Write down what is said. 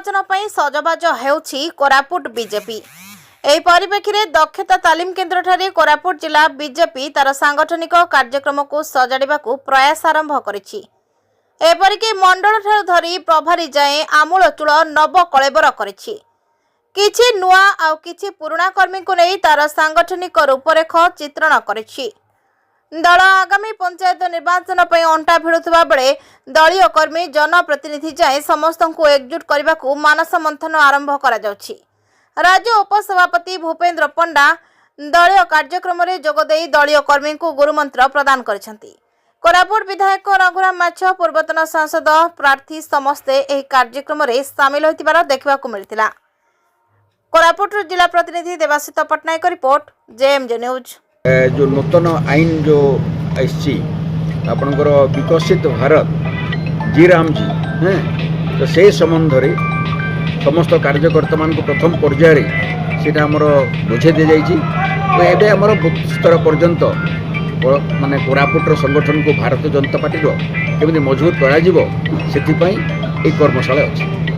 निर्वाचन पर सजबाज हेउछि कोरापुट बीजेपी। एही परिप्रेक्षी में दक्षता तालीम केन्द्र ठारे कोरापुट जिला बीजेपी तार सांगठनिक कार्यक्रम को सजाड़ा प्रयास आरंभ करिछि। एपरिक मंडल ठारू धरी प्रभारी जाए आमूलचूल नव कलेबर करिछि। किछि नुआ आउ किछि पुराना कर्मी को नहीं तार सांगठनिक रूपरेख चित्रण करिछि। दल आगामी पंचायत निर्वाचन पर अंटा भिड़ुवा बेले दलीय कर्मी जनप्रतिनिधि जाए समस्त को एकजुट करने को मानस मंथन आरंभ करा जाउछि। राज्य उपसभापति भूपेन्द्र पंडा दलीय कार्यक्रम में जोगदे दलीय कर्मी को गुरुमंत्र प्रदान करिसेंति। कोरापुट विधायक रघुराम माछ पूर्वतन सांसद प्रार्थी समस्ते एही कार्यक्रम में सामिल होइतिबार देखबाकू मिलितिला। कोरापुट जिला प्रतिनिधि देवाशीष पटनायक रिपोर्ट जेएमजे न्यूज। जो नूतन आईन जो आसी आपणकर विकसित भारत जी राम जी हैं तो से संबंध में समस्त कार्यकर्ता मान को प्रथम पर्यायर से बुझे दी जाइए। तो ये आमर बूथ स्तर पर्यंत माने कोरापुटर संगठन को भारतीय जनता पार्टी केमी मजबूत कर कर्मशाला अच्छी।